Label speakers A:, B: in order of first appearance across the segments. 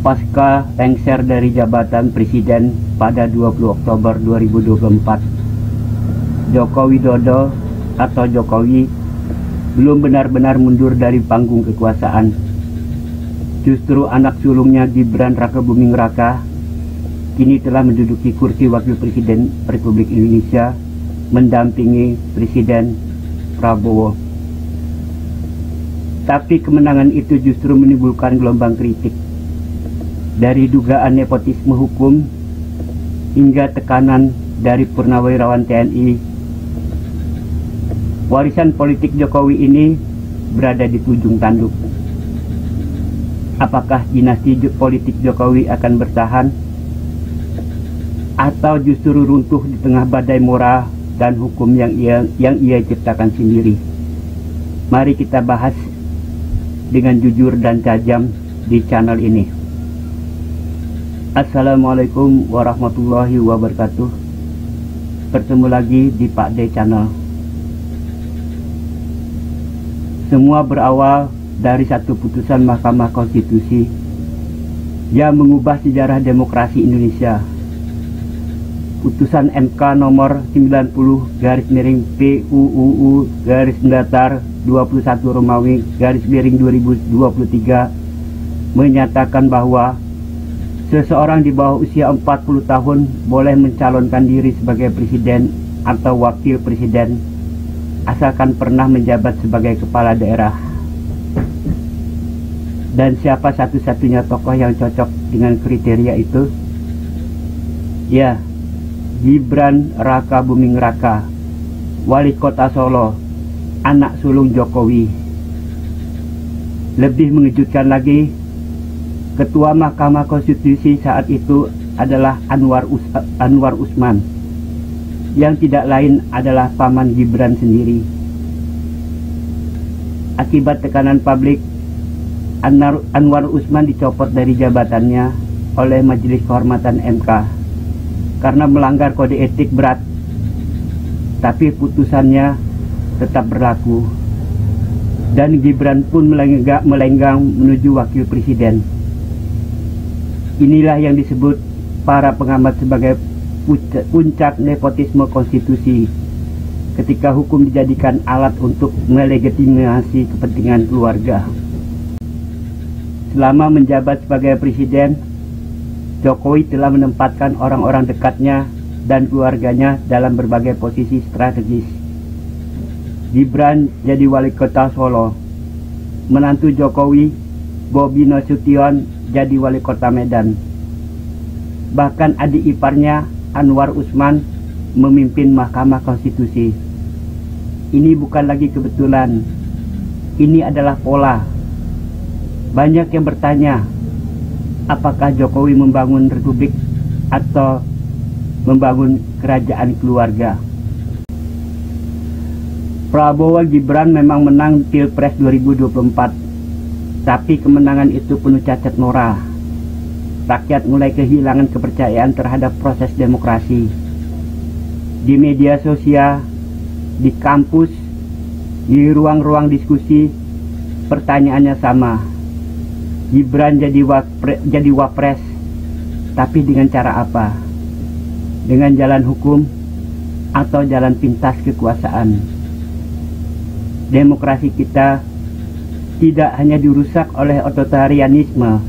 A: pasca lengser dari jabatan Presiden pada 20 Oktober 2024. Joko Widodo atau Jokowi belum benar-benar mundur dari panggung kekuasaan. Justru anak sulungnya Gibran Rakabuming Raka kini telah menduduki kursi Wakil Presiden Republik Indonesia mendampingi Presiden Prabowo. Tapi kemenangan itu justru menimbulkan gelombang kritik. Dari dugaan nepotisme hukum hingga tekanan dari purnawirawan TNI, warisan politik Jokowi ini berada di ujung tanduk. Apakah dinasti politik Jokowi akan bertahan atau justru runtuh di tengah badai moral dan hukum yang ia ciptakan sendiri? Mari kita bahas dengan jujur dan tajam di channel ini. Assalamualaikum warahmatullahi wabarakatuh. Bertemu lagi di Pak D Channel. Semua berawal dari satu putusan Mahkamah Konstitusi yang mengubah sejarah demokrasi Indonesia. Putusan MK nomor 90/PUUU/21/2023 menyatakan bahwa seseorang di bawah usia 40 tahun boleh mencalonkan diri sebagai presiden atau wakil presiden asalkan pernah menjabat sebagai kepala daerah. Dan siapa satu-satunya tokoh yang cocok dengan kriteria itu? Ya, Gibran Rakabuming Raka, Wali Kota Solo, anak sulung Jokowi. Lebih mengejutkan lagi, Ketua Mahkamah Konstitusi saat itu adalah Anwar Usman, yang tidak lain adalah paman Gibran sendiri. Akibat tekanan publik, Anwar Usman dicopot dari jabatannya oleh Majelis Kehormatan MK karena melanggar kode etik berat. Tapi putusannya tetap berlaku dan Gibran pun melenggang menuju wakil presiden. Inilah yang disebut para pengamat sebagai puncak nepotisme konstitusi, ketika hukum dijadikan alat untuk melegitimasi kepentingan keluarga. Selama menjabat sebagai presiden, Jokowi telah menempatkan orang-orang dekatnya dan keluarganya dalam berbagai posisi strategis. Gibran jadi wali kota Solo, menantu Jokowi, Bobi Nasution, jadi wali kota Medan. Bahkan adik iparnya Anwar Usman memimpin Mahkamah Konstitusi. Ini bukan lagi kebetulan, ini adalah pola. Banyak yang bertanya, apakah Jokowi membangun republik atau membangun kerajaan keluarga? Prabowo Gibran memang menang Pilpres 2024. Tapi kemenangan itu penuh cacat moral. Rakyat mulai kehilangan kepercayaan terhadap proses demokrasi. Di media sosial, di kampus, di ruang-ruang diskusi, pertanyaannya sama. Gibran jadi wapres, tapi dengan cara apa? Dengan jalan hukum atau jalan pintas kekuasaan? Demokrasi kita tidak hanya dirusak oleh otoritarianisme,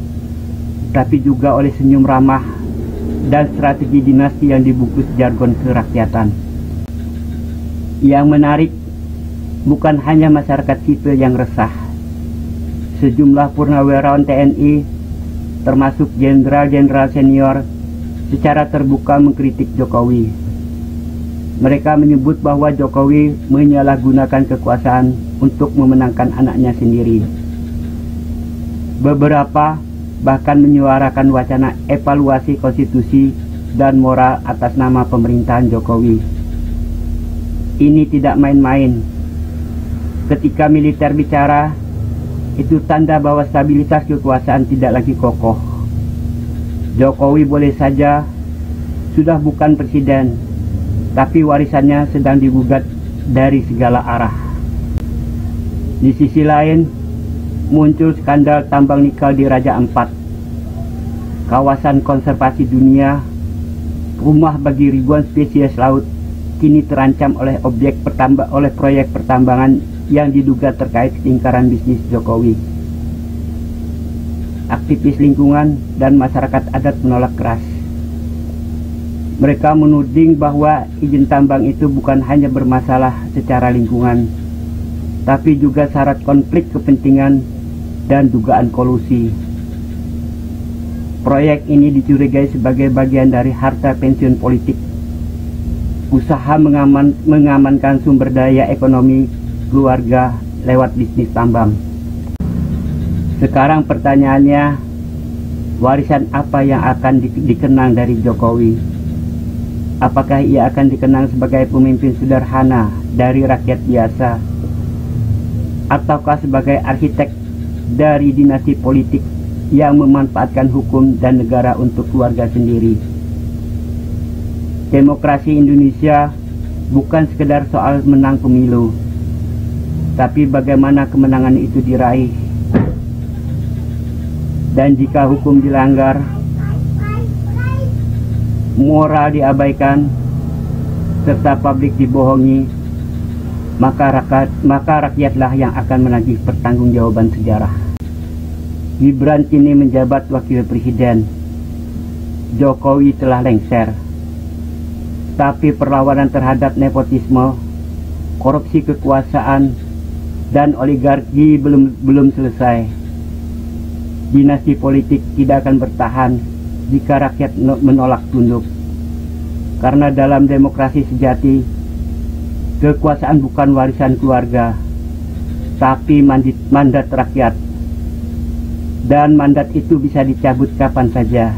A: tapi juga oleh senyum ramah dan strategi dinasti yang dibungkus jargon kerakyatan. Yang menarik, bukan hanya masyarakat sipil yang resah. Sejumlah purnawirawan TNI, termasuk jenderal-jenderal senior, secara terbuka mengkritik Jokowi. Mereka menyebut bahwa Jokowi menyalahgunakan kekuasaan untuk memenangkan anaknya sendiri. Beberapa bahkan menyuarakan wacana evaluasi konstitusi dan moral atas nama pemerintahan Jokowi. Ini tidak main-main. Ketika militer bicara, itu tanda bahwa stabilitas kekuasaan tidak lagi kokoh. Jokowi boleh saja sudah bukan presiden, tapi warisannya sedang digugat dari segala arah. Di sisi lain, muncul skandal tambang nikel di Raja Ampat. Kawasan konservasi dunia, rumah bagi ribuan spesies laut, kini terancam oleh proyek pertambangan yang diduga terkait lingkaran bisnis Jokowi. Aktivis lingkungan dan masyarakat adat menolak keras. Mereka menuding bahwa izin tambang itu bukan hanya bermasalah secara lingkungan, tapi juga syarat konflik kepentingan dan dugaan kolusi. Proyek ini dicurigai sebagai bagian dari harta pensiun politik, usaha mengamankan sumber daya ekonomi keluarga lewat bisnis tambang. Sekarang pertanyaannya, warisan apa yang akan dikenang dari Jokowi? Apakah ia akan dikenang sebagai pemimpin sederhana dari rakyat biasa, ataukah sebagai arsitek dari dinasti politik yang memanfaatkan hukum dan negara untuk keluarga sendiri? Demokrasi Indonesia bukan sekedar soal menang pemilu, tapi bagaimana kemenangan itu diraih. Dan jika hukum dilanggar, moral diabaikan, serta publik dibohongi, maka rakyatlah yang akan menagih pertanggungjawaban sejarah. Gibran kini menjabat wakil presiden. Jokowi telah lengser. Tapi perlawanan terhadap nepotisme, korupsi kekuasaan, dan oligarki belum selesai. Dinasti politik tidak akan bertahan jika rakyat menolak tunduk. Karena dalam demokrasi sejati, kekuasaan bukan warisan keluarga, tapi mandat rakyat. Dan mandat itu bisa dicabut kapan saja.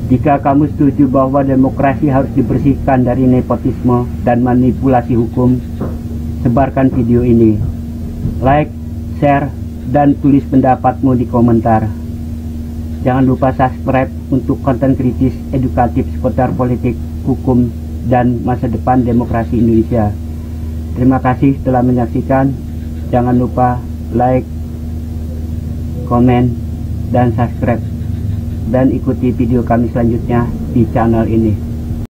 A: Jika kamu setuju bahwa demokrasi harus dibersihkan dari nepotisme dan manipulasi hukum, sebarkan video ini. Like, share, dan tulis pendapatmu di komentar. Jangan lupa subscribe untuk konten kritis edukatif seputar politik, hukum, dan masa depan demokrasi Indonesia. Terima kasih telah menyaksikan. Jangan lupa like, komen, dan subscribe. Dan ikuti video kami selanjutnya di channel ini.